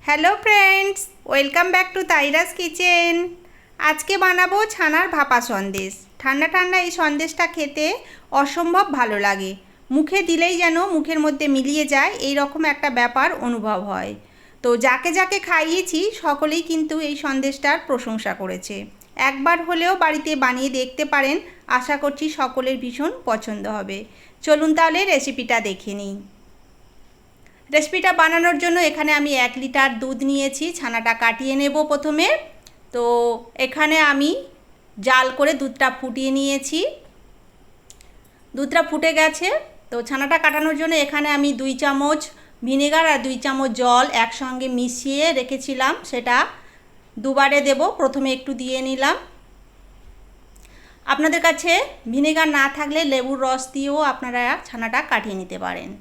Hello friends, welcome back to Tairas kitchen. আজকে বানাবো ছানার ভাপা সন্দেশ। ঠান্ডা ঠান্ডা এই সন্দেশটা খেতে অসম্ভব ভালো লাগে। মুখে দিলেই যেন মুখের মধ্যে মিলিয়ে যায় এই রকম একটা ব্যাপার অনুভব হয়। তো যাকে যাকে খাইয়েছি সকলেই কিন্তু এই সন্দেশটার প্রশংসা করেছে। একবার হলেও বাড়িতে বানিয়ে দেখতে পারেন, আশা করছি সকলের ভীষণ পছন্দ হবে। চলুন তাহলে রেসিপিটা দেখে নিই। রেসিপিটা বানানোর জন্য এখানে আমি 1 লিটার দুধ নিয়েছি। ছানাটা কাটিয়ে নেব প্রথমে। তো এখানে আমি জাল করে দুধটা ফুটিয়ে নিয়েছি। দুধটা ফুটে গেছে। তো ছানাটা কাটানোর জন্য এখানে আমি 2 চামচ ভিনেগার আর 2 চামচ জল একসঙ্গে মিশিয়ে রেখেছিলাম, সেটা দুবারে দেব। প্রথমে একটু দিয়ে নিলাম। আপনাদের কাছে ভিনেগার না থাকলে লেবুর রস দিয়েও আপনারা ছানাটা কাটিয়ে নিতে পারেন।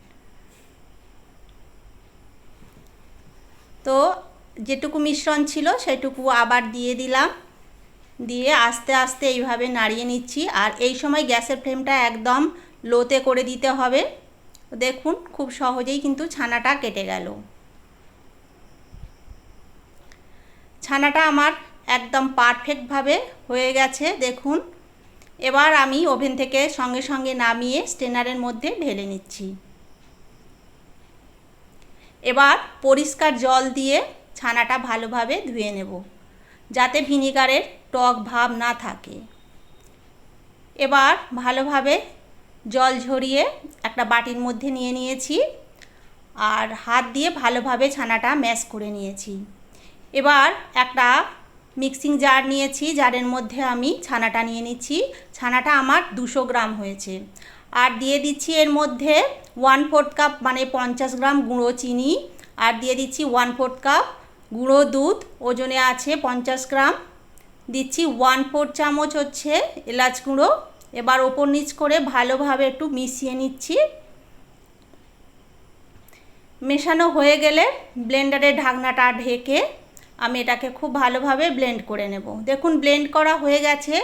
তো যেটুকু মিশ্রণ ছিল সেটুকু আবার দিয়ে দিলাম। দিয়ে আস্তে আস্তে এইভাবে নাড়িয়ে নিচ্ছি। আর এই সময় গ্যাসের ফ্লেমটা একদম লোতে করে দিতে হবে। দেখুন খুব সহজেই কিন্তু ছানাটা কেটে গেল। ছানাটা আমার একদম পারফেক্টভাবে হয়ে গেছে দেখুন। এবার আমি ওভেন থেকে সঙ্গে সঙ্গে নামিয়ে স্ট্রেনারের মধ্যে ঢেলে নিচ্ছি। এবার পরিষ্কার জল দিয়ে ছানাটা ভালোভাবে ধুয়ে নেব, যাতে ভিনিগারের টক ভাব না থাকে। এবার ভালোভাবে জল ঝরিয়ে একটা বাটির মধ্যে নিয়ে নিয়েছি আর হাত দিয়ে ভালোভাবে ছানাটা ম্যাশ করে নিয়েছি। এবার একটা মিক্সিং জার নিয়েছি, জারের মধ্যে আমি ছানাটা নিয়ে নিচ্ছি। ছানাটা আমার 200 গ্রাম হয়েছে। আর দিয়ে দিচ্ছি এর মধ্যে 1/4 কাপ মানে 50 গ্রাম গুঁড়ো চিনি। আর দিয়ে দিচ্ছি 1/4 কাপ গুঁড়ো দুধ, ওজনে আছে 50 গ্রাম। দিচ্ছি 1/4 চামচ হচ্ছে এলাচ গুঁড়ো। এবার ওপর নিচ করে ভালোভাবে একটু মিশিয়ে নিচ্ছি। মেশানো হয়ে গেলে ব্লেন্ডারের ঢাকনাটা ঢেকে আমি এটাকে খুব ভালোভাবে ব্লেন্ড করে নেব। দেখুন ব্লেন্ড করা হয়ে গেছে।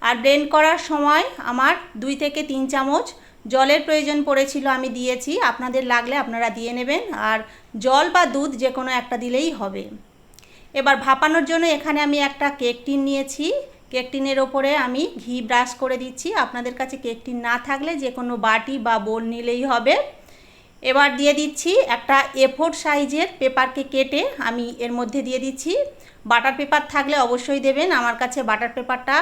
আর ব্লেন্ড করার সময় আমার 2 থেকে 3 চামচ জলের প্রয়োজন পড়েছিল, আমি দিয়েছি। আপনাদের লাগলে আপনারা দিয়ে নেবেন। আর জল বা দুধ যে কোনো একটা দিলেই হবে। এবার ভাপানোর জন্য এখানে আমি একটা কেক টিন নিয়েছি। কেক টিনের ওপরে আমি ঘি ব্রাশ করে দিচ্ছি। আপনাদের কাছে কেক টিন না থাকলে যে কোনো বাটি বা বোল নিলেই হবে। এবার দিয়ে দিচ্ছি একটা A4 সাইজের পেপারকে কেটে আমি এর মধ্যে দিয়ে দিচ্ছি। বাটার পেপার থাকলে অবশ্যই দেবেন। আমার কাছে বাটার পেপারটা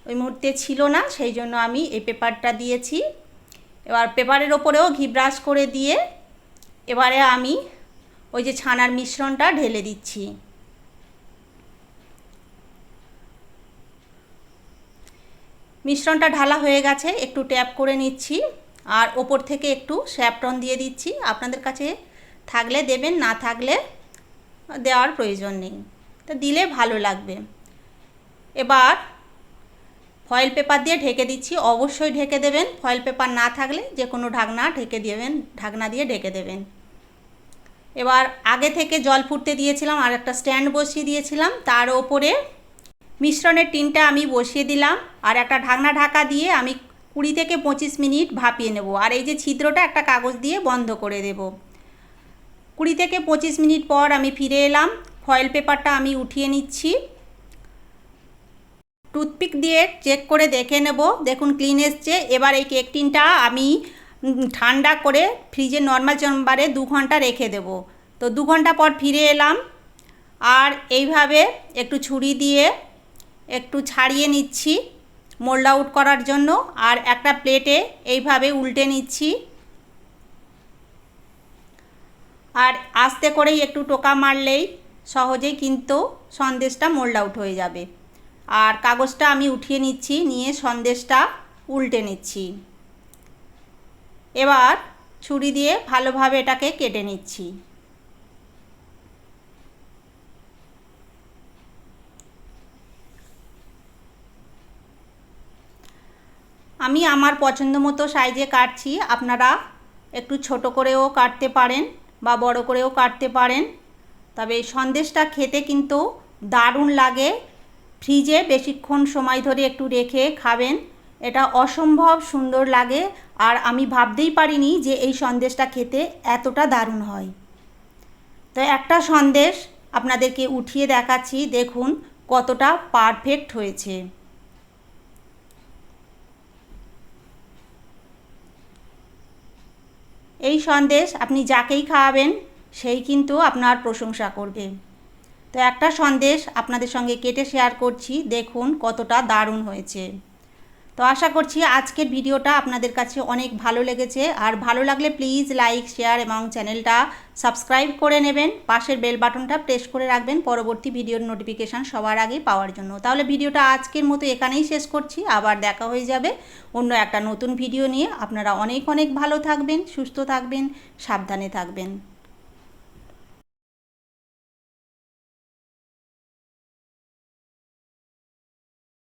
ওই মুহূর্তে ছিল না, সেই জন্য আমি এই পেপারটা দিয়েছি। এবার পেপারের ওপরেও ঘি ব্রাশ করে দিয়ে এবারে আমি ওই যে ছানার মিশ্রণটা ঢেলে দিচ্ছি। মিশ্রণটা ঢালা হয়ে গেছে, একটু ট্যাপ করে নিচ্ছি। আর ওপর থেকে একটু স্যাফরন দিয়ে দিচ্ছি। আপনাদের কাছে থাকলে দেবেন, না থাকলে দেওয়ার প্রয়োজন নেই, তো দিলে ভালো লাগবে। এবার ফয়েল পেপার দিয়ে ঢেকে দিচ্ছি। অবশ্যই ঢেকে দেবেন। ফয়েল পেপার না থাকলে যে কোনো ঢাকনা ঢেকে দেবেন, ঢাকনা দিয়ে ঢেকে দেবেন। এবার আগে থেকে জল ফুটতে দিয়েছিলাম আর একটা স্ট্যান্ড বসিয়ে দিয়েছিলাম, তার ওপরে মিশ্রণের টিনটা আমি বসিয়ে দিলাম। আর একটা ঢাকনা ঢাকা দিয়ে আমি 20 থেকে 25 মিনিট ভাপিয়ে নেব। আর এই যে ছিদ্রটা একটা কাগজ দিয়ে বন্ধ করে দেব। 20 থেকে 25 মিনিট পর আমি ফিরে এলাম। ফয়েল পেপারটা আমি উঠিয়ে নিচ্ছি। টুথপিক দিয়ে চেক করে দেখে নেব। দেখুন ক্লিন এসছে। এবার এই কেক টিনটা আমি ঠান্ডা করে ফ্রিজে নর্মাল চেম্বারে 2 ঘন্টা রেখে দেব। তো 2 ঘন্টা পর ফিরে এলাম। আর এইভাবে একটু ছুরি দিয়ে একটু ছাড়িয়ে নিচ্ছি মোল্ড আউট করার জন্য। আর একটা প্লেটে এইভাবে উল্টে নিচ্ছি। আর আস্তে করেই একটু টোকা মারলেই সহজেই কিন্তু সন্দেশটা মোল্ড আউট হয়ে যাবে। আর কাগজটা আমি উঠিয়ে নিচ্ছি, নিয়ে সন্দেশটা উল্টে নিচ্ছি। এবার ছুরি দিয়ে ভালোভাবে এটাকে কেটে নিচ্ছি। আমি আমার পছন্দ মতো সাইজে কাটছি। আপনারা একটু ছোট করেও কাটতে পারেন বা বড় করেও কাটতে পারেন। তবে এই সন্দেশটা খেতে কিন্তু দারুণ লাগে। ফ্রিজে বেশিক্ষণ সময় ধরে একটু রেখে খাবেন, এটা অসম্ভব সুন্দর লাগে। আর আমি ভাবতেই পারিনি যে এই সন্দেশটা খেতে এতটা দারুণ হয়। তো একটা সন্দেশ আপনাদেরকে উঠিয়ে দেখাচ্ছি, দেখুন কতটা পারফেক্ট হয়েছে। এই সন্দেশ আপনি যাকেই খাওয়াবেন সেই কিন্তু আপনার প্রশংসা করবে। তো একটা সন্দেশ আপনাদের সঙ্গে কেটে শেয়ার করছি, দেখুন কতটা দারুণ হয়েছে। তো আশা করছি আজকের ভিডিওটা আপনাদের কাছে অনেক ভালো লেগেছে। আর ভালো লাগলে প্লিজ লাইক, শেয়ার এবং চ্যানেলটা সাবস্ক্রাইব করে নেবেন। পাশের বেল বাটনটা প্রেস করে রাখবেন পরবর্তী ভিডিওর নোটিফিকেশান সবার আগে পাওয়ার জন্য। তাহলে ভিডিওটা আজকের মতো এখানেই শেষ করছি। আবার দেখা হয়ে যাবে অন্য একটা নতুন ভিডিও নিয়ে। আপনারা অনেক অনেক ভালো থাকবেন, সুস্থ থাকবেন, সাবধানে থাকবেন।